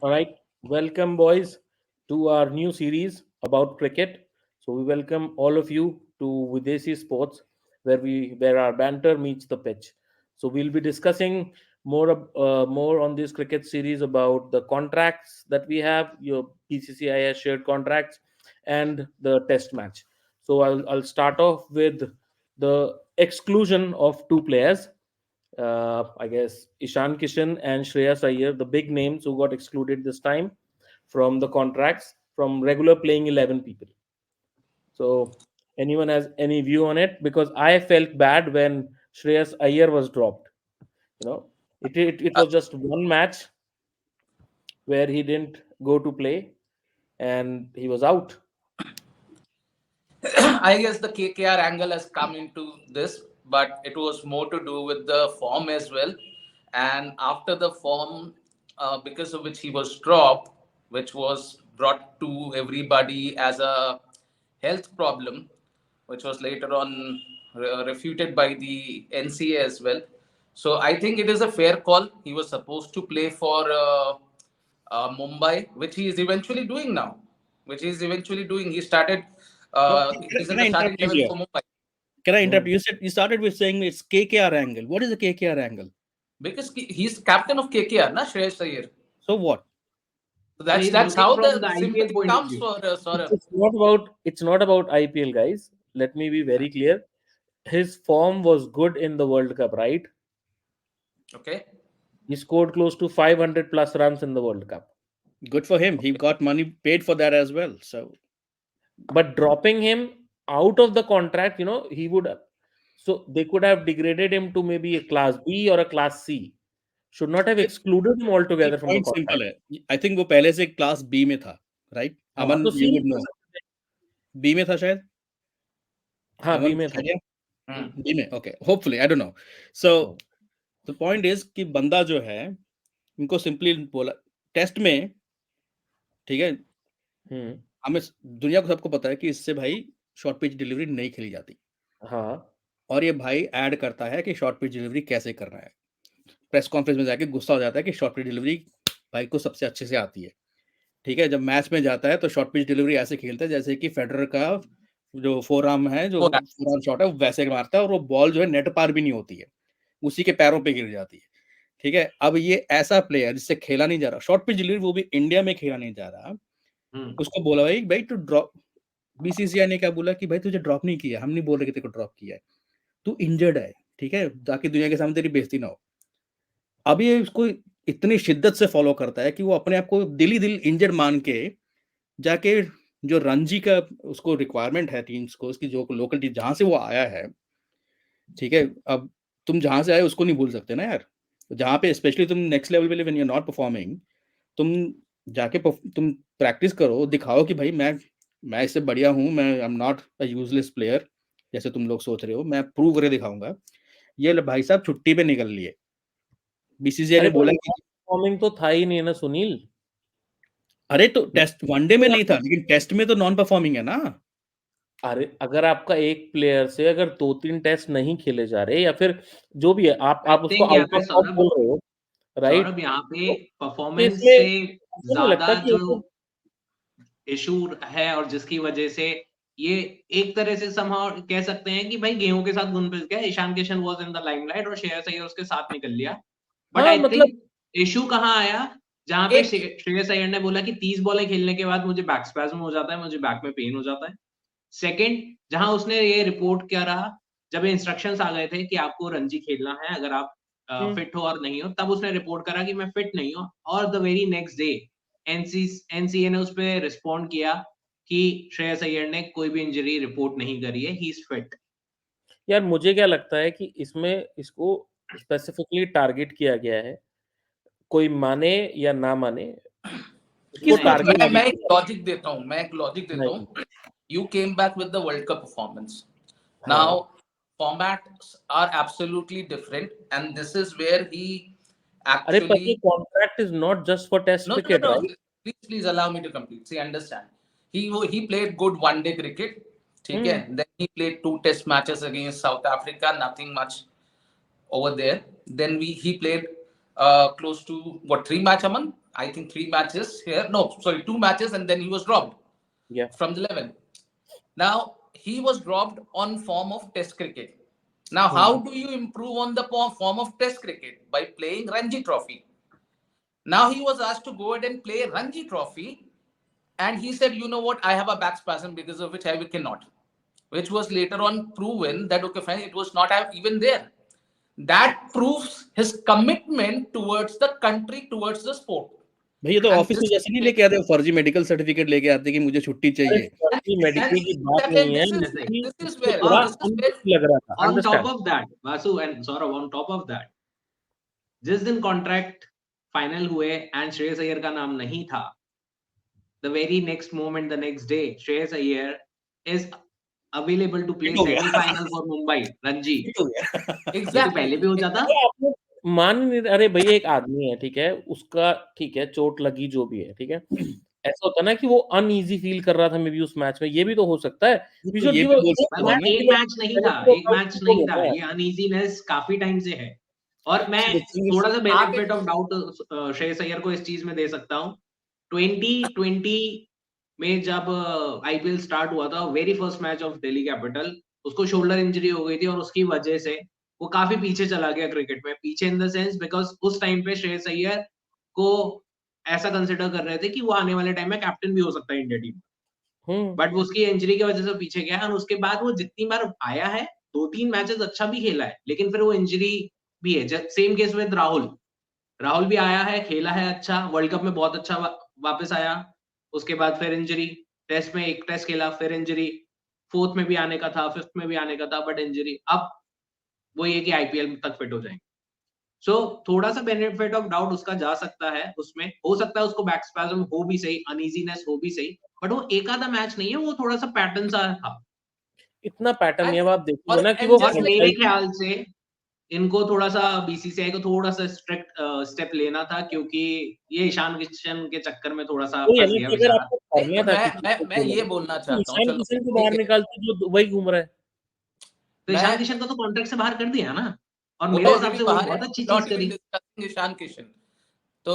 All right, welcome, boys, to our new series about cricket. So we welcome all of you to Videsi Sports, where our banter meets the pitch. So we'll be discussing more on this cricket series about the contracts that we have, your PCCI has shared contracts, and the Test match. So I'll start off with the exclusion of two players. I guess Ishan Kishan and Shreyas Iyer, the big names who got excluded this time from the contracts from regular playing 11 people. So, anyone has any view on it? Because I felt bad when Shreyas Iyer was dropped. You know, it was just one match where he didn't go to play and he was out. I guess the KKR angle has come into this, but it was more to do with the form as well. And after the form, because of which he was dropped, which was brought to everybody as a health problem, which was later on refuted by the NCA as well. So I think it is a fair call. He was supposed to play for Mumbai, which he is eventually doing now. Which he is eventually doing. He started. No, He's in can I the interrupt starting you 11 here? for Mumbai Can I interrupt? Hmm. You started with saying it's KKR angle. What is the KKR angle? because he's captain of KKR, na Shreyas Iyer. So what? So So he's that's looking how from the the IPL sympathy point of comes view. for It's, Saurabh. it's not about it's not about IPL, guys. Let me be very clear. His form was good in the World Cup, right? Okay. He scored close to 500 plus runs in the World Cup. Good for him. He got money paid for that as well. So But dropping him out of the contract, he would. So they could have degraded him to maybe a class B or a class C. Should not have excluded him see, altogether from the point contract. simple है. I think वो पहले से class B में था, right? हाँ, अमन, तो you सी में would खेल know. सकते थे। बी में था शायद. हाँ, बी अमन में कुछ था। idea? Hmm. बी में. Okay. Hopefully, I don't know. So hmm, the point is कि बंदा जो है इनको सिंपली बोला टेस्ट में, ठीक है, हम्म, हमें दुनिया को सबको पता है कि इससे भाई शॉर्ट पिच डिलीवरी नहीं खेली जाती हाँ, और ये भाई ऐड करता है कि शॉर्ट पिच डिलीवरी कैसे करना है। प्रेस कॉन्फ्रेंस में जाके गुस्सा हो जाता है कि शॉर्ट पिच डिलीवरी भाई को सबसे अच्छे से आती है। ठीक है, जब मैच में जाता है तो शॉर्ट पिच डिलीवरी ऐसे खेलता है जैसे कि फेडरर का जो फोर आर्म है, जो So फोर आर्म शॉट है, वो वैसे मारता है और वो बॉल जो है नेट पार भी नहीं होती है, उसी के पैरों पे गिर जाती है। ठीक है, अब ये ऐसा प्लेयर जिससे खेला नहीं जा रहा शॉर्ट पिच डिलीवरी, वो भी इंडिया में खेला नहीं जा रहा, उसको बोला भाई भाई तू ड्रॉप, बीसीसीआई ने क्या बोला कि भाई तुझे ड्रॉप नहीं किया, हम नहीं बोल रहे कि तेरे को ड्रॉप किया है, तू इंजर्ड है, ठीक है, ताकि दुनिया के सामने तेरी बेइज्जती ना हो। अब ये उसको इतनी शिद्दत से फॉलो करता है कि वो अपने आप को दिल ही दिल इंजर्ड मान के जाके जो रणजी का उसको रिक्वायरमेंट है टीम्स को, उसकी जो लोकल टीम जहाँ से वो आया है, ठीक है, अब तुम जहाँ से आए उसको नहीं भूल सकते ना यार। जहाँ पे स्पेशली तुम नेक्स्ट लेवल पे when you are not performing, तुम जाके तुम प्रैक्टिस करो, दिखाओ कि भाई मैं इससे बढ़िया हूँ, मैं I am not a useless player जैसे तुम लोग सोच रहे हो, मैं प्रूव करके दिखाऊंगा। ये भाई साहब छुट्टी पे निकल लिए, बीसीसीआई ने अरे पर बोला कि परफॉर्मिंग तो था ही नहीं ना सुनील। अरे तो टेस्ट वनडे में नहीं था, लेकिन टेस्ट में तो नॉन परफॉर्मिंग है ना। अरे अगर आपका एक प्लेयर से अगर 2-3 टेस्ट नहीं खेले जा रहे या फिर जो भी है, आई आप उसको थिंक यहाँ आउट पे ऑफ फॉर्म बोल रहे हो, राइट? सौरभ यहाँ पे तो परफॉर्मेंस इसलिए से मुझे नहीं लगता ज्यादा कि जो ऐसे। इशू है और जिसकी वजह से ये एक तरह से समहाउ कह सकते हैं कि भाई गेहूं के साथ गुण पिस गया। Ishan Kishan was in the limelight और श्रेयस अय्यर उसके साथ निकल लिया। बट हाँ, आई मतलब थिंक इशू कहाँ आया, जहां पे एक श्रेयस अय्यर ने बोला कि 30 बॉलें खेलने के बाद मुझे बैक स्पैज्म हो जाता है, मुझे बैक में पेन हो जाता है। सेकंड, जहां उसने ये रिपोर्ट किया रहा, जब इंस्ट्रक्शंस आ गए थे कि आपको रणजी खेलना है अगर आप हम्म, फिट हो और नहीं हो, तब उसने रिपोर्ट करा कि मैं फिट नहीं हूं। और the very next day NCA ने उस पर रिस्पॉन्ड किया कि श्रेयस अय्यर ने कोई भी इंजरी रिपोर्ट नहीं करी है, ही इज फिट। यार मुझे क्या लगता है कि इसमें इसको स्पेसिफिकली टारगेट किया गया है, कोई माने या ना माने, इसको किस नहीं, टारगेट मैं एक किया लॉजिक देता हूँ मैं एक लॉजिक देता नहीं। हूँ you came back with the world cup performance हाँ, now formats are absolutely different and this is where he अरे पर actually ये contract is not just for test cricket, no right? please allow me to complete see understand he played good one day cricket ठीक है हम्म, then he played 2 test matches against South Africa nothing much over there then he played close to what 3 match Aman I think 3 matches here. No, sorry, 2 matches, and then he was dropped from the 11. Now, he was dropped on form of Test cricket. Now, how do you improve on the form of Test cricket? By playing Ranji Trophy. Now, he was asked to go ahead and play Ranji Trophy, and he said, you know what, I have a back spasm because of which I cannot. Which was later on proven that, okay, fine, it was not even there. That proves his commitment towards the country, towards the sport. भैया तो office में जैसे नहीं लेके आते, फर्जी medical certificate लेके आते कि मुझे छुट्टी चाहिए। मेडिकल की बात नहीं है, this is where लग रहा था। On top of that, Vasu and Saurabh, on top of that, जिस दिन कॉन्ट्रैक्ट फाइनल हुए एंड श्रेयस अय्यर का नाम नहीं था, the very next moment, the next day, Shreyas Iyer is available to play semi-final for Mumbai Ranji. Exactly. पहले भी हो जाता। मान नहीं, अरे भैया एक आदमी है, ठीक है, उसका ठीक है चोट लगी जो भी है, ठीक है, ऐसा होता ना कि वो अनईजी फील कर रहा था मे बी उस मैच में, ये भी तो हो सकता है। एक मैच नहीं था, ये अनईजीनेस काफी टाइम से है। और मैं थोड़ा सा benefit of doubt Shreyas Iyer को इस चीज में दे सकता हूँ। 2020 में जब आईपीएल स्टार्ट हुआ था, very first match of Delhi capital, उसको शोल्डर इंजरी हो गई थी और उसकी वजह से वो काफी पीछे चला गया क्रिकेट में। पीछे इन द सेंस बिकॉज उस टाइम पे श्रेयस अय्यर को ऐसा कंसिडर कर रहे थे कि वो आने वाले टाइम में कैप्टन भी हो सकता है इंडिया टीम, बट उसकी इंजरी की वजह से पीछे गया। और उसके बाद वो जितनी बार आया है, 2-3 मैचेस अच्छा भी खेला है, लेकिन फिर वो इंजरी भी है। सेम केस विद राहुल भी आया है, खेला है अच्छा, वर्ल्ड कप में बहुत अच्छा वापस आया, उसके बाद फिर इंजरी, टेस्ट में एक टेस्ट खेला, फिर इंजरी, 4th में भी आने का था, 5th में भी आने का था, बट इंजरी। अब वो ये कि आईपीएल तक फिट हो जाएंगे। सो थोड़ा सा बेनिफिट ऑफ डाउट उसका जा सकता है, उसमें हो सकता है उसको बैक स्पैज्म हो भी सही, अनईजीनेस हो भी सही, बट वो एक आधा मैच नहीं है, वो थोड़ा सा पैटर्न सा था। इतना पैटर्न नहीं है, आप देखोगे ना कि वो मेरे ख्याल से इनको थोड़ा सा बीसीसीआई को थोड़ा सा स्ट्रिक्ट स्टेप लेना था, क्योंकि ये ईशान किशन के चक्कर में थोड़ा सा फंस गया बेचारा। मैं ये बोलना चाहता हूँ, ईशान किशन को बाहर निकालते जो वही घूम रहा है, तो ईशान किशन को तो कॉन्ट्रैक्ट से बाहर कर दिया ना, और मेरे हिसाब से वो बहुत अच्छी चीज करी ईशान किशन। तो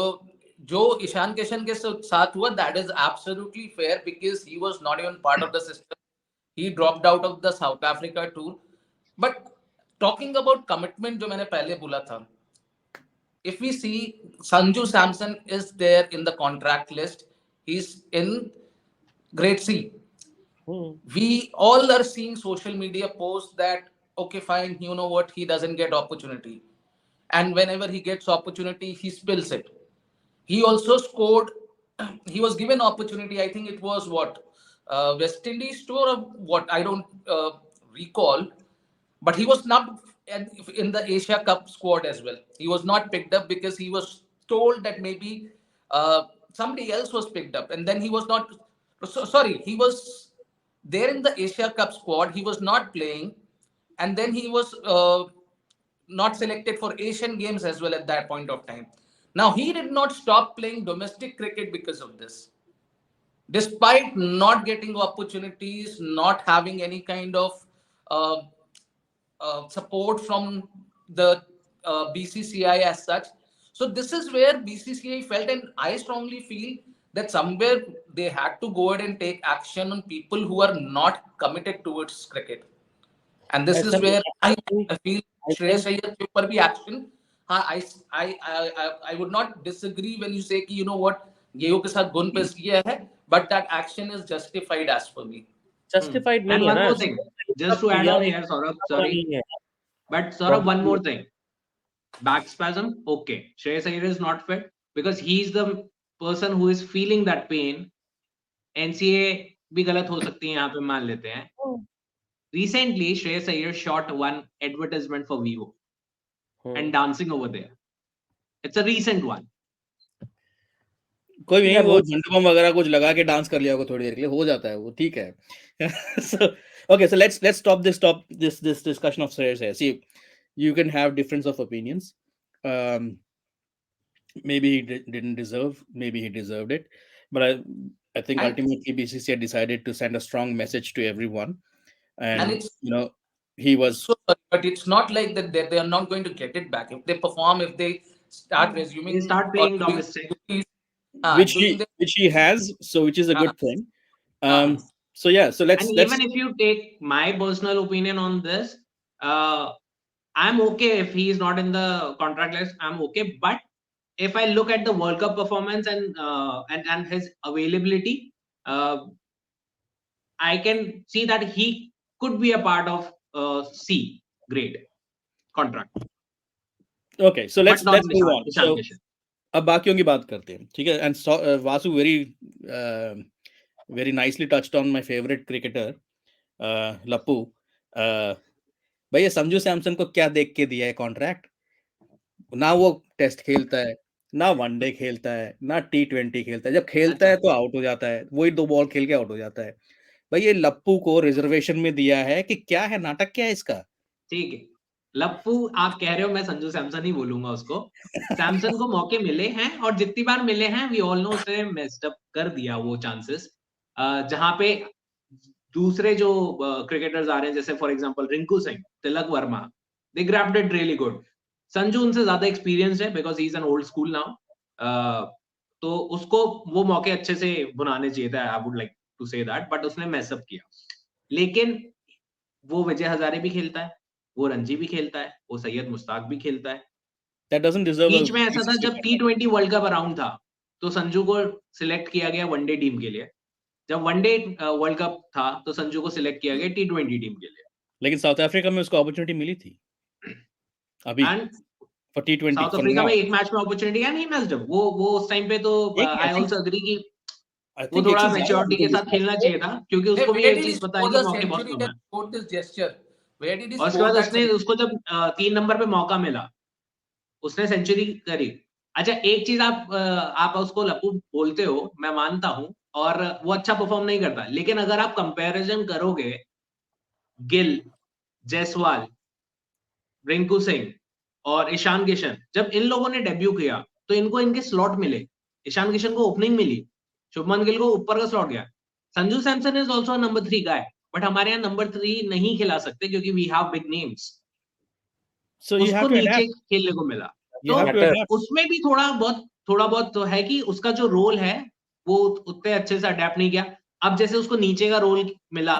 जो ईशान किशन के साथ हुआ, that is absolutely fair because he was not even part of the system, he dropped out of the South Africa tour. But talking about commitment, जो मैंने पहले बोला था, if we see Sanju Samson is there in the contract list, he is in grade C. We all are seeing social media posts that, okay, fine, you know what, he doesn't get opportunity, and whenever he gets opportunity, he spills it. He also scored, he was given opportunity, I think it was what, West Indies tour or what, I don't recall, but he was not in the Asia Cup squad as well. He was not picked up because he was told that maybe somebody else was picked up, and then he was not, sorry, he was there in the Asia Cup squad, he was not playing, and then he was not selected for Asian Games as well at that point of time. Now, he did not stop playing domestic cricket because of this. Despite not getting opportunities, not having any kind of support from the BCCI as such. So this is where BCCI felt, and I strongly feel that somewhere they had to go ahead and take action on people who are not committed towards cricket. And this is where I feel Shreyas Iyer ke upar bhi action. I would not disagree when you say कि you know what, गेहूं के साथ गुन पेश किया है, but that action is justified as per me. Justified नहीं है ना. One more thing, just to add on here, Saurabh, sorry, but Saurabh, one more thing. Back spasm, okay. Shreyas Iyer is not fit because he's the person who is feeling that pain. NCA भी गलत हो सकती है यहाँ पे, मान लेते हैं. Recently, Shreyas Iyer shot one advertisement for Vivo and dancing over there. It's a recent one. कोई नहीं, वो झंडू वगैरह कुछ लगा के डांस कर लिया होगा थोड़ी देर के लिए, हो जाता है वो, ठीक है. So let's stop this discussion of Shreyas Iyer. See, you can have difference of opinions. Maybe he didn't deserve, maybe he deserved it, but I think ultimately BCCI decided to send a strong message to everyone, and it's, you know, he was so, but it's not like that they are not going to get it back if they perform, if they start resuming, they start playing domestic. which doing he has, so which is a good thing. So yeah, so let's even if you take my personal opinion on this, I'm okay if he is not in the contract list. I'm okay, but if I look at the World Cup performance and his availability, I can see that he could be a part of C grade contract. Okay, so let's move on. So Kishan. अब बाकियों की बात करते हैं, ठीक है? And Vasu very nicely touched on my favorite cricketer, लप्पू. भैया संजू सैमसन को क्या देख के दिया है कॉन्ट्रैक्ट? ना वो टेस्ट खेलता है, ना वनडे खेलता है, ना T20 खेलता है. जब खेलता है तो आउट हो जाता है, वही 2 बॉल खेल के आउट हो जाता है. भाई ये लप्पू को रिजर्वेशन में दिया है कि क्या है, नाटक क्या है इसका? ठीक है, लप्पू आप कह रहे हो, मैं संजू सैमसन ही बोलूंगा उसको. सैमसन को मौके मिले हैं और जितनी बार मिले हैं वी ऑल नो उसने मेस्ड अप कर दिया वो चांसेस. जहां पे दूसरे जो क्रिकेटर्स आ रहे हैं, जैसे for example Rinku Singh, Tilak Varma, they grabbed it really good. Sanju उनसे ज्यादा एक्सपीरियंस है because he is an old school now. तो उसको वो मौके अच्छे से बुनाने चाहिए था, I would like to say that, but उसने मेसअप किया. लेकिन वो विजय हजारे भी खेलता है, वो रणजी भी खेलता है, वो सैयद मुश्ताक भी खेलता है. That doesn't deserve. बीच में ऐसा था जब T20 वर्ल्ड कप अराउंड था तो संजू को सिलेक्ट किया गया वनडे टीम के लिए. जब वनडे वर्ल्ड कप था तो संजू को सिलेक्ट किया गया T20 टीम के लिए. लेकिन साउथ अफ्रीका में उसको अपॉर्चुनिटी मिली थी अभी फॉर T20. साउथ अफ्रीका में एक मैच में अपॉर्चुनिटी है नहीं मैच. जब वो उस टाइम पे तो आई आल्सो एग्री कि वो थोड़ा मैच्योरिटी के साथ खेलना चाहिए था, क्योंकि उसको भी एक चीज पता है कि मौके बहुत कम है. और उसके बाद उसको जब 3 नंबर पे मौका मिला उसने सेंचुरी करी. अच्छा, एक चीज आप उसको लप्पू बोलते हो, मैं मानता हूं, और वो अच्छा परफॉर्म नहीं करता, लेकिन अगर आप कंपैरिजन करोगे गिल, जायसवाल, रिंकू सिंह और ईशान किशन, जब इन लोगों ने डेब्यू किया तो इनको इनके स्लॉट मिले. ईशान किशन को ओपनिंग मिली, शुभमन गिल को ऊपर का स्लॉट गया. Sanju Samson is also number 3 guy, but हमारे यहाँ नंबर 3 नहीं खिला सकते क्योंकि वी हैव बिग नेम्स. उसको नीचे खेलने को मिला. तो उसमें भी थोड़ा बहुत तो है कि उसका जो रोल है वो उतने अच्छे से अडेप्ट नहीं किया. अब जैसे उसको नीचे का रोल मिला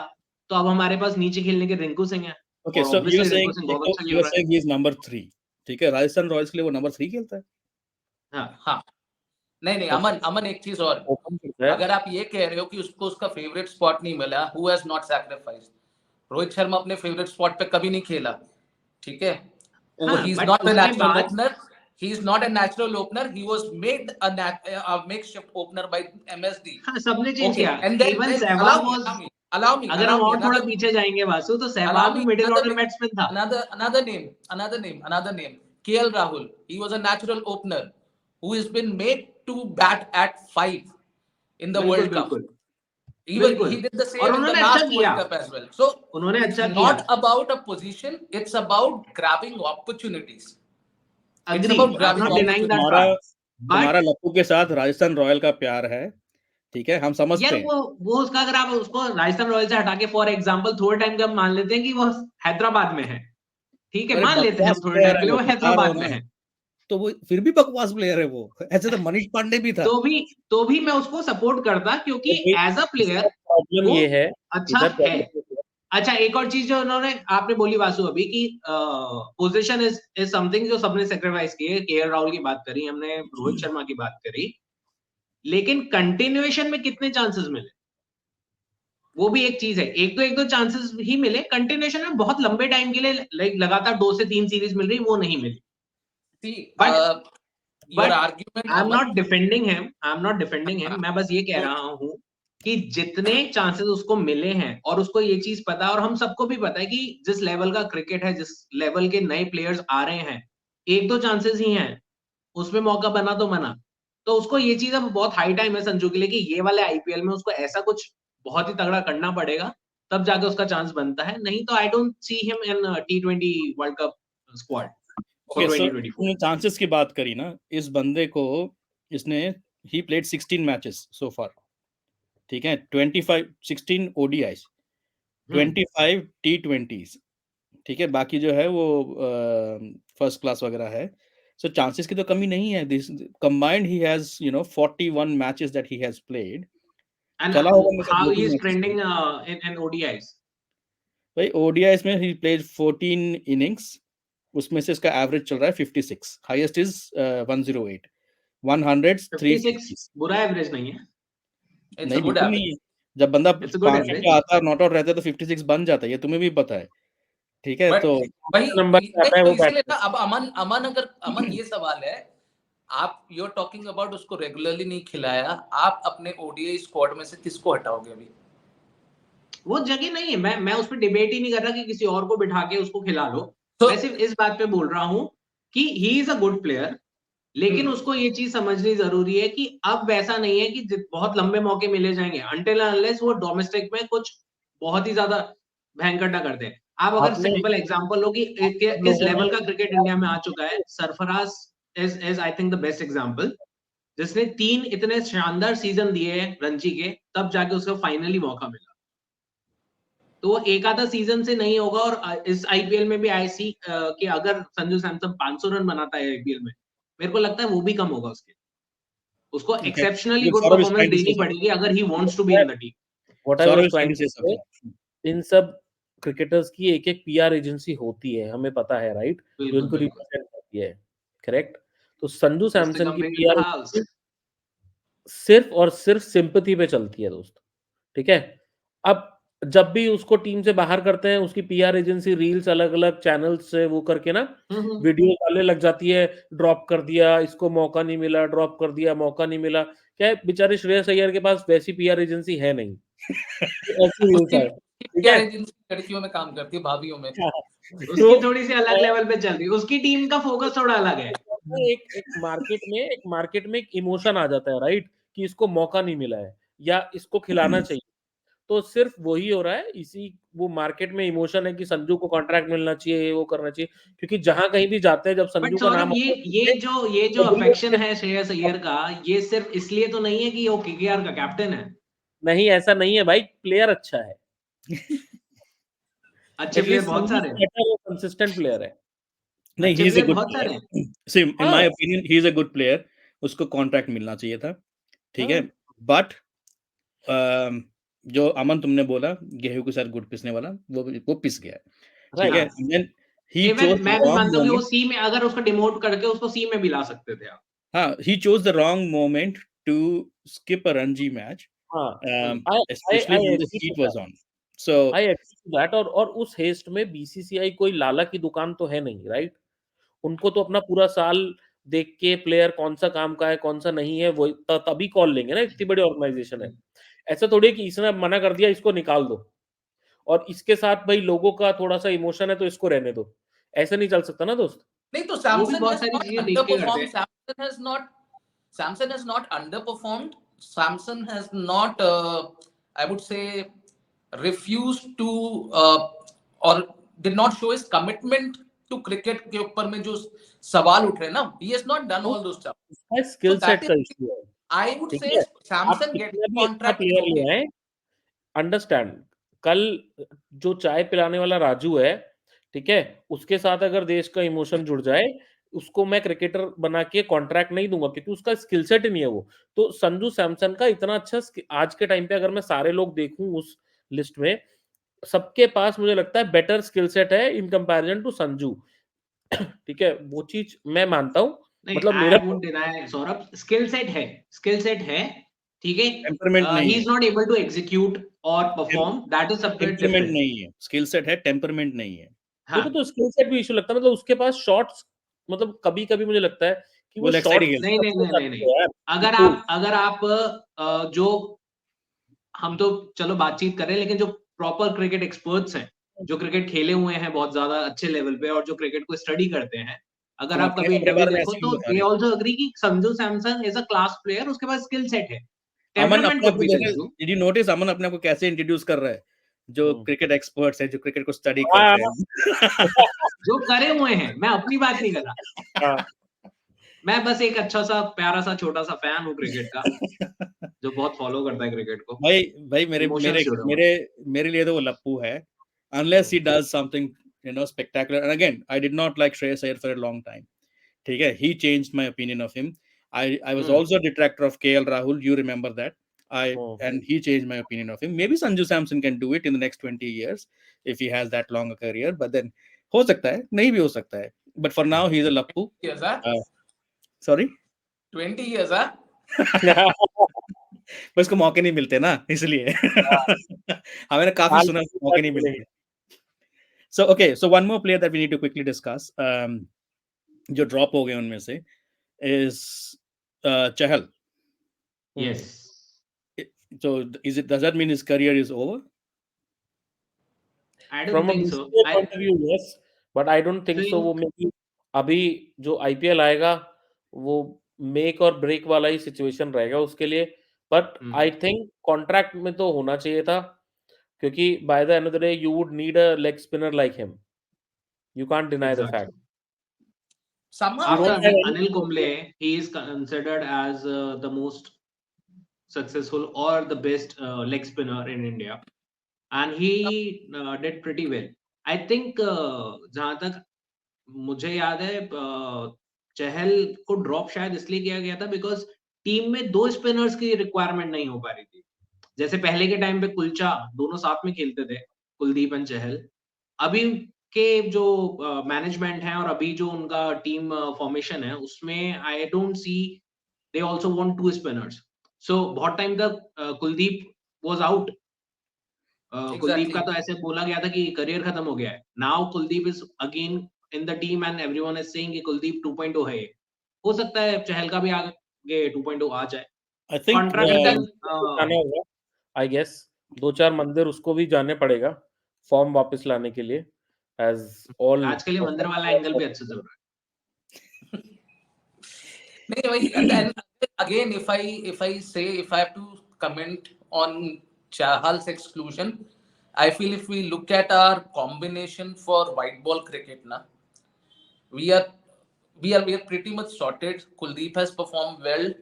तो अब हमारे पास नीचे खेलने के रिंकू सिंह है. Okay, so you are saying he is number 3. ठीक है, राजस्थान रॉयल्स के लिए वो नंबर 3 खेलता है. हाँ. नहीं अमन एक चीज और, अगर आप ये कह रहे हो कि उसको उसका फेवरेट स्पॉट नहीं मिला, who has not sacrificed. Rohit Sharma अपने फेवरेट स्पॉट पे कभी नहीं खेला, ठीक है. he is not a natural opener. He is not a natural opener. He was made a makeshift opener by MSD. हाँ, सबने चेंज किया. And then Sehwag was, allow me. अगर हम और थोड़ा पीछे जाएंगे वासु, तो सहवाग भी मिडिल ऑर्डर बैट्समैन था. Another name. KL Rahul. He was a natural opener who has been made to bat at 5 in the World Cup. Even he did the same in the last World Cup as well. So it's not about a position, it's about grabbing opportunities. It's about grabbing opportunities. हमारा लप्पू के साथ Rajasthan royal का प्यार है, ठीक है, हम समझते हैं. वो उसका, अगर आप उसको राजस्थान रॉयल से हटा के फॉर एग्जांपल थोड़े टाइम के हम मान लेते हैं कि वो हैदराबाद में है, ठीक है, मान लेते हैं थोड़े टाइम के लिए वो हैदराबाद में है, तो वो फिर भी बकवास प्लेयर है. वो ऐसे तो मनीष पांडे भी था, तो भी मैं उसको सपोर्ट करता क्योंकि एज अ प्लेयर प्रॉब्लम ये है. अच्छा है. अच्छा, एक और चीज जो आपने बोली वासु अभी कि पोजीशन इज समथिंग जो सबने सेक्रीफाइस किए. केएल राहुल की बात करी हमने, रोहित शर्मा की बात करी, लेकिन कंटिन्यूएशन में कितने चांसेस मिले वो भी एक चीज है. एक दो चांसेस ही मिले. कंटिन्यूएशन में बहुत लंबे टाइम के लिए लगातार 2 से 3 सीरीज मिल रही, वो नहीं मिली. But I'm not defending him. मैं बस ये कह रहा हूं कि जितने चांसेस उसको मिले हैं, और उसको ये चीज पता है, और हम सबको भी पता है कि जिस लेवल का क्रिकेट है, जिस लेवल के नए प्लेयर्स आ रहे हैं, 1-2 चांसेस ही हैं, उसमें मौका बना तो बना. तो उसको ये चीज अब बहुत हाई टाइम है संजू के लिए कि ये वाले आईपीएल में उसको ऐसा कुछ बहुत ही तगड़ा करना पड़ेगा, तब जाके उसका चांस बनता है. नहीं तो आई don't see him in T20 world cup squad. Chances की बात करी ना, इस बंदे को, इसने ही प्लेड 16 मैचेस सो फार, ठीक है, 16 ODIs, 25 T20s, ठीक है, बाकी जो है वो फर्स्ट क्लास वगैरह है. So chances की तो कमी नहीं है. This combined he has 41 matches that he has played. And चला होगा मेरे how साथ he is 2-3 matches trending पे. in ODIs? भाई ODIs में he played 14 innings. उसमें से इसका एवरेज चल रहा है 56. Highest is 108. 100 56 350. बुरा एवरेज नहीं है. It's नहीं a good बिल्कुल average. नहीं है. जब बंदा It's a good 500 average. पे आता है, नॉट आउट रहता है तो 56 बन जाता है. ये तुम्हें भी पता है. ठीक है. But तो भाई नंबर पे आता है तो वो इसलिए बैटर. ना अब अमन ये सवाल है, आप यू आर टॉकिंग अबाउट उसको रेगुलरली नहीं खिलाया, आप अपने ओडीआई स्क्वाड में से किसको हटाओगे अभी? वो जगह नहीं है. मैं उस पर डिबेट ही नहीं कर रहा कि किसी और को बिठा के उसको खिला लो. तो मैं सिर्फ इस बात पे बोल रहा हूँ कि he is a good player, लेकिन उसको ये चीज समझनी जरूरी है कि अब वैसा नहीं है कि बहुत लंबे मौके मिले जाएंगे अनटिल अनलेस वो डोमेस्टिक में कुछ बहुत ही ज्यादा भयंकर ना करते हैं. आप अगर आपने सिंपल एग्जांपल लो कि किस लेवल का क्रिकेट इंडिया में आ चुका है. Sarfaraz is I think the best example, जिसने 3 इतने शानदार सीजन दिए हैं रणजी के, तब जाके उसको फाइनली मौका मिला. तो वो एक आधा सीजन से नहीं होगा. और इस आईपीएल में भी ऐसी कि अगर संजू सैमसन 500 रन बनाता है आईपीएल में, मेरे को लगता है वो भी कम होगा उसको Okay. Exceptionally good Saurabh is performance trying to say देनी something. पड़ेगी अगर he wants to be in the team. What I Saurabh was is trying trying to say to say, something. इन सब क्रिकेटर्स की एक एक पीआर एजेंसी होती है, हमें पता है, राइट, जो बिल्कुल इनको बिल्कुल. रिप्रेजेंट करती है. करेक्ट. तो संजू मिस्टर सैमसन की company in PR the house. सिर्फ और सिर्फ सिंपैथी पे चलती है दोस्त. ठीक है. अब जब भी उसको टीम से बाहर करते हैं, उसकी पीआर एजेंसी रील्स अलग अलग चैनल्स से वो करके ना वीडियो डालने लग जाती है, ड्रॉप कर दिया, इसको मौका नहीं मिला, ड्रॉप कर दिया, मौका नहीं मिला. क्या है, बेचारे श्रेयस अय्यर के पास वैसी पीआर एजेंसी है नहीं. ऐसी रील्स उसकी है. ठीक पीआर है. एजेंसी लड़कियों में काम करती है, भाभीियों में. उसकी थोड़ी सी अलग लेवल पे चल रही है. उसकी टीम का फोकस थोड़ा अलग है. एक मार्केट में एक इमोशन आ जाता है, राइट, कि इसको मौका नहीं मिला है या इसको खिलाना चाहिए. तो सिर्फ वही हो रहा है. इसी वो मार्केट में इमोशन है कि संजू को कॉन्ट्रैक्ट मिलना चाहिए, वो करना चाहिए, क्योंकि जहां कहीं भी जाते हैं जब बट संजू का नाम सौरभ, ये जो अफेक्शन है श्रेयस अय्यर का, ये सिर्फ इसलिए तो नहीं है कि वो केकेआर का कैप्टन है. नहीं, ऐसा नहीं है भाई. प्लेयर अच्छा है. अच्छे प्लेयर बहुत सारे हैं. कंसिस्टेंट प्लेयर है. नहीं, अच्छे he is a player good बहुत सारे player. हैं. See, in हाँ. my opinion, he is a good player. उसको कॉन्ट्रैक्ट मिलना चाहिए था. ठीक है. बट जो अमन तुमने बोला गेहूं के साथ गुड़ पिसने वाला, वो पिस गया. ठीक है. Then he chose मैं the भी wrong मानता हूँ कि वो moment. सी में अगर उसको डिमोट करके उसको सी में भी ला सकते थे आप. हाँ, he chose the wrong moment to skip a Ranji match. Especially when the heat was on. So I agree to that. और उस हेस्ट में बीसीसीआई कोई लाला की दुकान तो है नहीं, राइट. उनको तो अपना पूरा साल देख के प्लेयर कौन सा काम का है, कौन सा नहीं है, वो तभी कॉल लेंगे ना. इतनी बड़ी ऑर्गेनाइजेशन है. ऐसा थोड़ी है कि इसने मना कर दिया इसको निकाल दो, और इसके साथ भाई लोगों का थोड़ा सा इमोशन है तो इसको रहने दो. ऐसा नहीं चल सकता ना दोस्त. नहीं तो वो भी बहुत सारी चीजें देख के करते हैं. Samson has not underperformed. Samson has not, I would say, refused to or did not show his commitment to cricket के ऊपर में जो सवाल उठ रहे हैं ना. He has not done all those stuff. उसका स्किल So सेट that का is, इशू है. I would ठीक say है. आप Samson कितना getting भी अच्छा contract is प्लेयर ले okay. आए, अंडरस्टैंड, कल जो चाय पिलाने वाला राजू है, ठीक है, उसके साथ अगर देश का इमोशन जुड़ जाए, उसको मैं क्रिकेटर बना के कॉन्ट्रैक्ट नहीं दूंगा, क्योंकि उसका स्किल सेट ही नहीं है वो. तो संजू सैमसन का इतना अच्छा आज के टाइम पे अगर मैं सारे लोग देखूं उस लिस्ट में, सबके पास मुझे लगता है बेटर स्किल सेट है इन कंपैरिजन टू संजू. ठीक है, वो चीज मैं मानता हूं. मतलब I मेरा won't deny Saurabh, skill set है. ठीक है. टेम्परमेंट नहीं He है. is not able to execute or perform. That is separate temperament different. नहीं है. स्किल सेट है, टेम्परमेंट नहीं है. देखो, तो स्किल सेट भी इशू लगता है. मतलब उसके पास शॉट्स, मतलब कभी कभी मुझे लगता है कि वो लेग साइड ही शॉट्स खेलता है. नहीं. अगर आप जो हम तो चलो बातचीत करें, लेकिन जो प्रॉपर क्रिकेट एक्सपर्ट्स हैं, जो क्रिकेट खेले हुए हैं बहुत ज्यादा अच्छे लेवल पे और जो क्रिकेट को स्टडी करते हैं, अगर तुम आप अपने कभी अपने इंटरव्यू बारे में देखो ऐसे तो क्यों बता दे रहे हो? आल्सो एग्री कि Sanju Samson is a class player. उसके पास स्किल सेट है. अमन टेम्परमेंट अपने कुड बी आप देयर. को डिड यू नोटिस अमन अपने आप को कैसे इंट्रोड्यूस कर रहा है? जो क्रिकेट एक्सपर्ट्स हैं, जो क्रिकेट को स्टडी करते हैं. जो करे हुए हैं. मैं अपनी बात नहीं कर रहा. मैं बस एक अच्छा सा प्यारा सा छोटा सा फैन हूँ क्रिकेट का, जो बहुत फॉलो करता है क्रिकेट को. भाई मेरे लिए तो वो लप्पू है. Unless he does something spectacular. And again, I did not like Shreyas Iyer for a long time. ठीक है, he changed my opinion of him. I was also a detractor of KL Rahul. You remember that? And he changed my opinion of him. Maybe Sanju Samson can do it in the next 20 years if he has that long a career. But then हो सकता है, नहीं भी हो सकता है. But for now, he's a Lappu. Years, huh? Sorry. 20 years, huh? बस को मौके नहीं मिलते ना, इसलिए हमें काफी सुना मौके नहीं मिलते. So okay, so one more player that we need to quickly discuss, जो drop हो गए उनमें से, is Chahal. Yes. So does that mean his career is over? I don't From a think so. point of view, yes, but I don't think so. वो maybe अभी जो IPL आएगा वो make or break वाला ही situation रहेगा उसके लिए. But I think contract में तो होना चाहिए था, क्योंकि by the end of the day you would need a leg spinner like him. You can't deny the fact. Somehow, After Anil Kumble, he is considered as the most successful or the best leg spinner in India, and he did pretty well. I think जहां तक मुझे याद है, चहल को drop शायद इसलिए किया गया था बिकॉज टीम में 2 स्पिनर्स की रिक्वायरमेंट नहीं हो पा रही थी. जैसे पहले के टाइम पे कुलचा दोनों साथ में खेलते थे, कुलदीप एंड चहल. अभी के जो मैनेजमेंट है और अभी जो उनका टीम फॉर्मेशन है, उसमें I don't see they also want 2 spinners. So बहुत टाइम तक कुलदीप वाज आउट. कुलदीप का तो ऐसे बोला गया था कि करियर खत्म हो गया है. Now Kuldeep is again in the team and everyone is saying कि कुलदीप 2.0 है. हो सकता है चहल का भी आगे 2.0 आ जाए. I think I guess 2-4 मंदिर उसको भी जाने पड़ेगा फॉर्म वापस लाने के लिए. As all आज के लिए मंदिर वाला एंगल भी अच्छा चल रहा है. नहीं भाई, and again if I have to comment on Chahal's exclusion, I feel if we look at our combination for white ball cricket, na, we are pretty much sorted. Kuldeep has performed well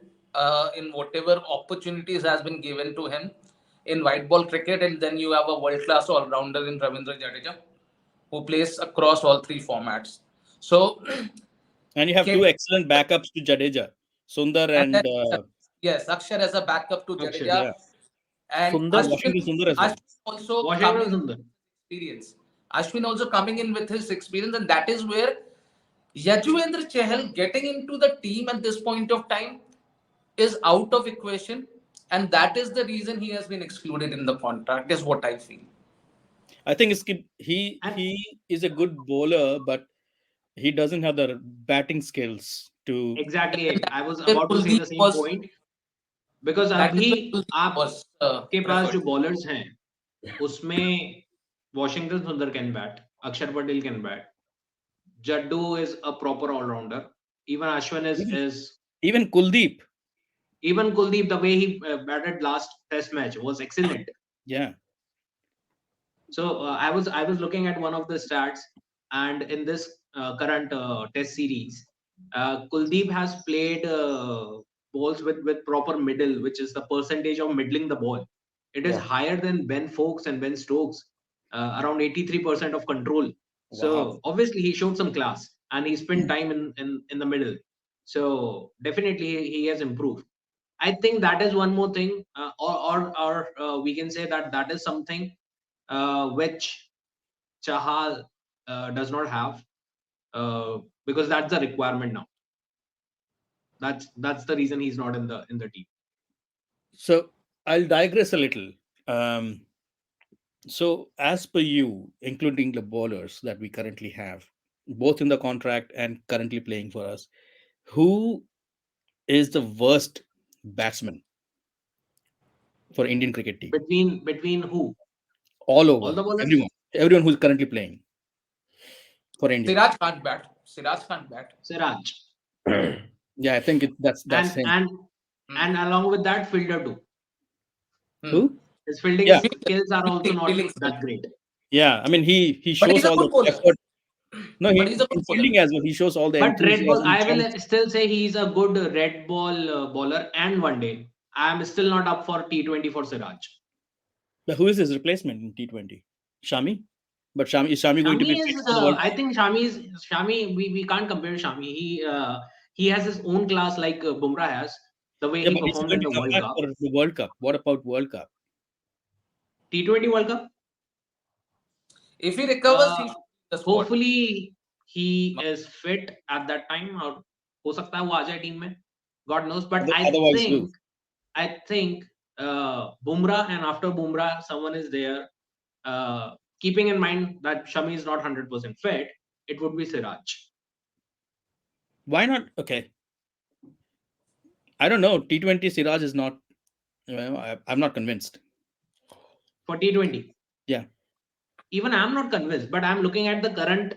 in whatever opportunities has been given to him in white ball cricket, and then you have a world class all rounder in Ravindra Jadeja who plays across all 3 formats. So and you have 2 excellent backups to Jadeja, Sundar and yes, Akshar as a backup to Jadeja. Yeah. And Sundar, Washington Sundar as well. also Washington Sundar experience. Ashwin also coming in with his experience, and that is where Yajuvendra Chahal getting into the team at this point of time is out of equation, and that is the reason he has been excluded in the contract, is what I feel. I think he is a good bowler, but he doesn't have the batting skills to. Exactly. I was about to say the same point. Because अभी आपके पास जो bowlers हैं उसमें Washington सुंदर can bat, Axar Patel can bat, Jaddu is a proper allrounder, even Ashwin is even Kuldeep, the way he batted last test match was excellent. Yeah. So I was looking at one of the stats, and in this current test series, Kuldeep has played balls with proper middle, which is the percentage of middling the ball. It is higher than Ben Foakes and Ben Stokes, around 83% of control. Wow. So obviously he showed some class, and he spent time in the middle. So definitely he has improved. I think that is one more thing, or we can say that is something which Chahal does not have, because that's the requirement now. That's the reason he's not in the team. So I'll digress a little. So as per you, including the bowlers that we currently have, both in the contract and currently playing for us, who is the worst batsman for Indian cricket team? Between who? All over. All the bowlers? Everyone who's currently playing for India. Siraj can't bat. Siraj. Yeah, I think that's and along with that, fielder too. Who? His fielding skills are also not that great. Yeah, I mean he shows all the effort. No, he's fielding as well. He shows all the. But red ball, I will still say he's a good red ball bowler and one day. I am still not up for T20 for Siraj. But who is his replacement in T20? Shami? But Shami going to be Shami fit is, for the World I think Shami. We can't compare Shami. He has his own class like Bumrah has. The way Yeah, he but he's performed going in to the come World back Cup, for the World Cup. What about World Cup? T20 World Cup. If he recovers, he should be in the squad. Hopefully he is fit at that time. और हो सकता है वो आ जाए team में. God knows. But Otherwise, I think Bumrah, and after Bumrah, someone is there. Keeping in mind that Shami is not 100% fit, it would be Siraj. Why not? Okay. I don't know. T20 Siraj is not. I'm not convinced. For T20. Yeah. Even I'm not convinced, but I'm looking at the current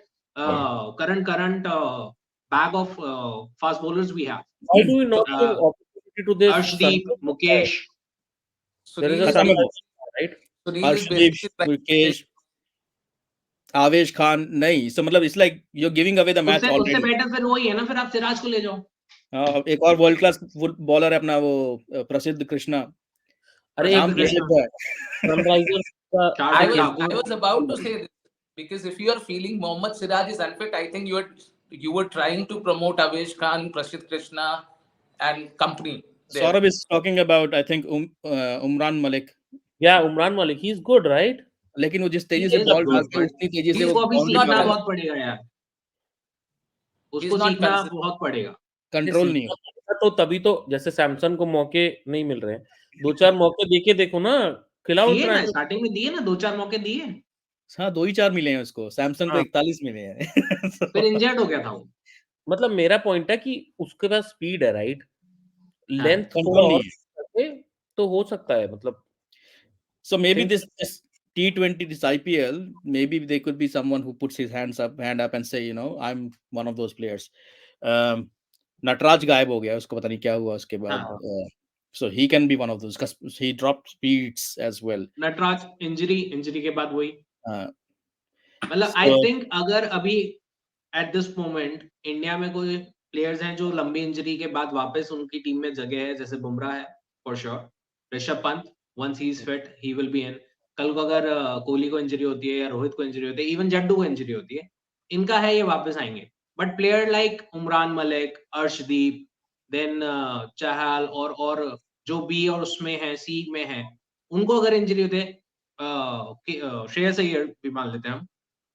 bag of fast bowlers we have. Why do we not give opportunity to this? Arshdeep, Mukesh. There is a Sunil right? Sunil is Arshdeep, basically Mukesh, Avesh Khan. नहीं. So मतलब it's like you're giving away the match उससे already. Better फिर वही है ना, फिर आप सिराज को ले जाओ. एक और वर्ल्ड क्लास बॉलर है अपना वो प्रसिद्ध कृष्णा. अरे नाम Sunrisers I was about to say this, because if you are feeling Mohammad Siraj is unfit, I think you were trying to promote Avesh Khan, Prasidh Krishna and company there. Saurabh is talking about, I think, Umran Malik. Yeah, Umran Malik, he's good, right? लेकिन वो जिस तेजी से ball डालते हैं उतनी तेजी से वो अभी सीखना बहुत पड़ेगा यार. उसको सीखना बहुत पड़ेगा. कंट्रोल नहीं है. तो तभी तो जैसे सैमसन को मौके नहीं मिल रहे हैं, 2-4 मौके देके देखो ना, खिलाओ. स्टार्टिंग में दिए ना 2-4 मौके दिए. हाँ 2-4 मिले हैं उसको. सैमसन को 41 मिले हैं. फिर इंजर्ड हो गया था वो. मतलब मेरा पॉइंट है कि उसके पास स्पीड है, राइट? लेंथ तो हो सकता है. मतलब so maybe this T20, this IPL, maybe they could be someone who puts his hand up and say, I'm one of those players. Nataraj गायब हो गया, उसको पता नहीं क्या हुआ उसके बाद. So he can be one of those because he dropped speeds as well. Nataraj injury के बाद वही. मतलब I think अगर अभी at this moment इंडिया में कोई प्लेयर्स हैं जो लंबी इंजरी के बाद वापस उनकी टीम में जगह है, जैसे बुमराह है for sure. Rishabh Pant, once he is fit, he will be in. कल को अगर कोहली को इंजरी होती है या रोहित को इंजरी होती है, इवन जड्डू को इंजरी होती है, इनका है ये वापस आएंगे. But player like Umran Malik, Arshdeep, then Chahal और जो बी और उसमें है, सी में है, उनको अगर इंजरी होती है, श्रेयस अय्यर भी मान लेते हैं हम,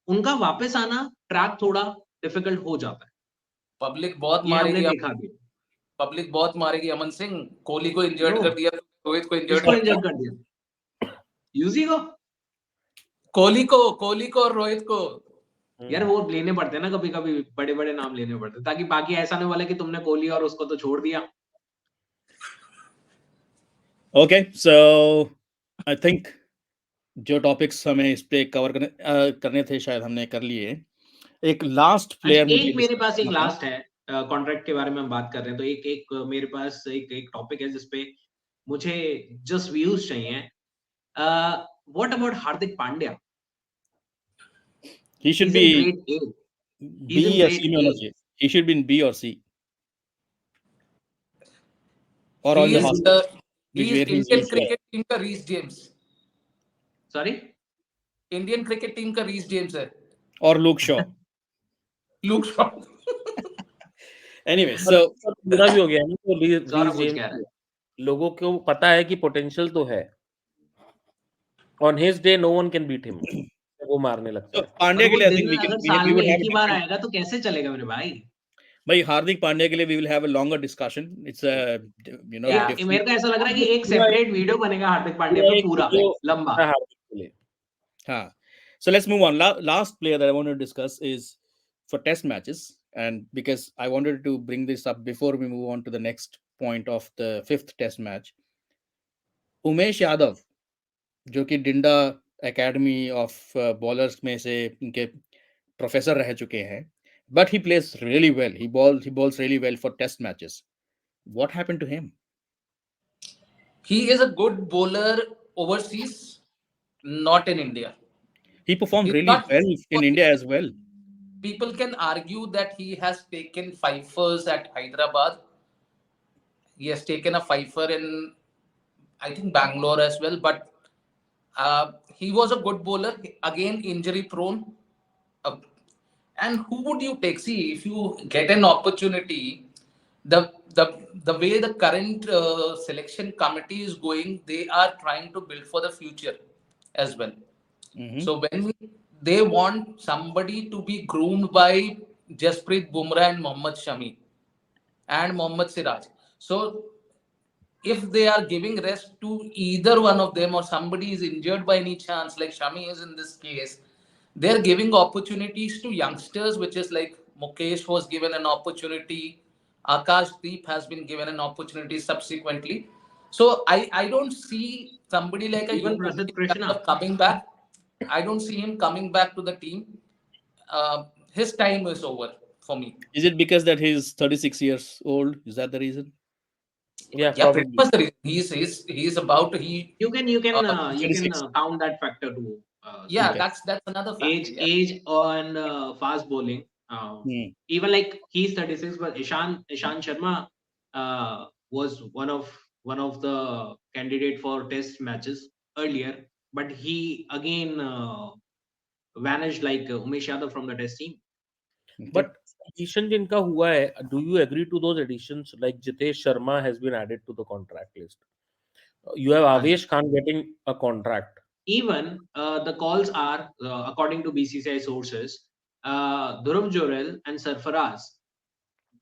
उनका वापस आना ट्रैक थोड़ा डिफिकल्ट हो जाता है. पब्लिक बहुत मारेगी. अमन सिंह कोहली को इंजर्ड कर दिया, रोहित को इंजर्ड कर दिया. यूजी को, कोहली को और रोहित को. यार वो लेने पड़ते हैं ना कभी-कभी, बड़े-बड़े नाम लेने पड़ते हैं, ताकि बाकी ऐसा नहीं वाला कि तुमने कोहली और उसको तो छोड़ दिया. Okay, so I think जो टॉपिक्स हमें इस पे कवर करने थे शायद हमने कर लिए. एक लास्ट प्लेयर एक मेरे पास एक लास्ट है, कॉन्ट्रैक्ट के बारे में हम बात कर रहे हैं, तो एक मेरे पास एक टॉपिक है जिसपे मुझे जस्ट व्यूज चाहिए. What about Hardik Pandya? He should be B or C. He should be in B or C. Or on the hospital. He is Indian cricket team का Reece James. Sorry? Indian cricket team का Reece James है. और Luke Shaw. Anyway, so पूरा भी हो गया ना, तो Reece James लोगों को पता है कि पोटेंशियल तो है. On his day, no one can beat him. वो मारने लगता है. पांड्या के लिए I think we would have एक बार आएगा तो कैसे चलेगा मेरे भाई? भाई हार्दिक पांड्या के लिए we will have a longer discussion. It's a मेरे को ऐसा लग रहा है कि एक सेपरेट वीडियो बनेगा हार्दिक पांड्या पे पूरा लंबा. हाँ. So let's move on. Last player that I want to discuss is for test matches, and because I wanted to bring this up before we move on to the next point of the 5th test match. Umesh Yadav जो कि Dinda academy of bowlers में से उनके professor रह चुके हैं, but he plays really well. He bowls really well for test matches. What happened to him? He is a good bowler overseas, not in India. He performed really well in India as well. People can argue that he has taken fifers at Hyderabad. He has taken a fifer in, I think, Bangalore as well, but He was a good bowler, again injury prone. Uh, and who would you take? See, if you get an opportunity, the the way the current selection committee is going, they are trying to build for the future as well. So when they want somebody to be groomed by Jasprit Bumrah and Mohammad Shami and Mohammad Siraj. So if they are giving rest to either one of them, or somebody is injured by any chance, like Shami is in this case, they're giving opportunities to youngsters, which is like Mukesh was given an opportunity, Akash Deep has been given an opportunity subsequently. So I don't see somebody like a even Prasidh Krishna coming back. I don't see him coming back to the team. His time is over for me. Is it because that he's 36 years old? Is that the reason? Yeah, pretty much the reason. He's about to you can count that factor too. Yeah, that's another factor. Age and fast bowling. Even like he's 36, but Ishant Sharma was one of the candidate for test matches earlier, but he again vanished like Umesh Yadav from the test team. But addition जिनका हुआ है, do you agree to those additions? Like Jitesh Sharma has been added to the contract list. You have Avesh Khan getting a contract. Even the calls are, according to BCCI sources, Dhruv Jorel and Sarfaraz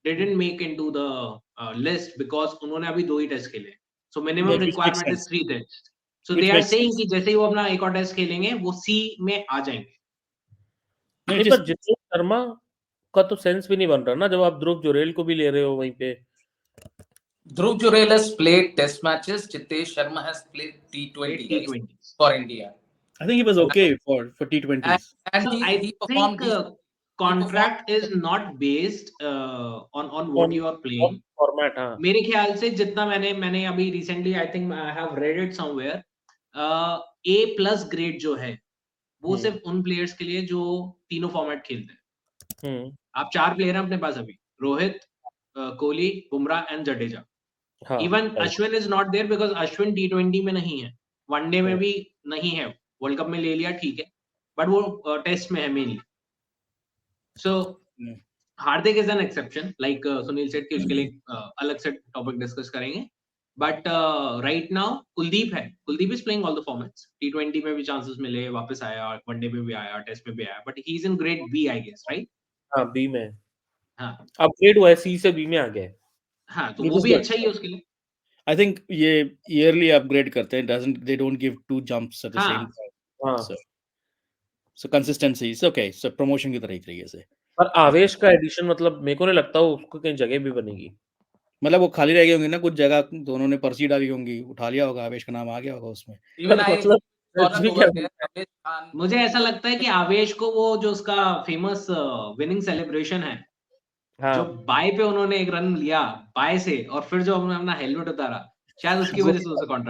didn't make into the list because उन्होंने अभी 2 ही test खेले. So minimum requirement is 3 tests. So they are saying कि जैसे ही वो अपना एक और test खेलेंगे, वो C में आ जाएंगे. नहीं, पर जितेश शर्मा का तो सेंस भी नहीं बन रहा ना, जब आप ध्रुव जुरेल को भी ले रहे हो वहीं पे. Dhruv Jurel has played test matches. Jitesh Sharma has played T20 for India. I think he was okay for T20s. And so he performed. Contract is not based on what you are playing. Format, हाँ. मेरे ख्याल से जितना मैंने अभी recently I think I have read it somewhere, A+ grade जो है वो सिर्फ उन प्लेयर्स के लिए जो तीनों फॉर्मेट खेलते हैं. आप 4 प्लेयर हैं अपने पास अभी, Rohit, Kohli, Bumrah and Jadeja. Even Ashwin is not there because Ashwin T20 में नहीं है, वनडे में भी नहीं है, वर्ल्ड कप में ले लिया ठीक है, बट वो टेस्ट में है mainly. So Hardik is an exception, like Sunil सेठ के उसके लिए अलग से टॉपिक डिस्कस करेंगे. But right now Kuldeep is playing all the formats. T20 में भी चांसेस मिले, वापस आया, वनडे में भी आया, टेस्ट में भी आया, but he is in grade B I guess, right? हाँ, B में. हाँ, अपग्रेड हुआ है, C से B में आ गया. हाँ, तो वो भी अच्छा ही है उसके लिए. I think ये yearly upgrade करते हैं, they don't give 2 jumps at the same time. हाँ. So consistency is okay. So promotion की तरीके से. पर आवेश का एडिशन मतलब मेरे को नहीं लगता उसको कहीं जगह भी बनेगी. मतलब वो खाली रह गए होंगे ना कुछ जगह, तो उन्होंने पर्ची डाली होंगी, उठा लिया होगा, आवेश का नाम आ गया होगा उसमें. मुझे ऐसा लगता है कि आवेश को वो जो उसका फेमस विनिंग सेलिब्रेशन है, जो बाय पे उन्होंने एक रन लिया बाय से, और फिर जो उन्होंने अपना हेलमेट उतारा, शायद उसकी वजह से उसे कॉन्ट्रैक्ट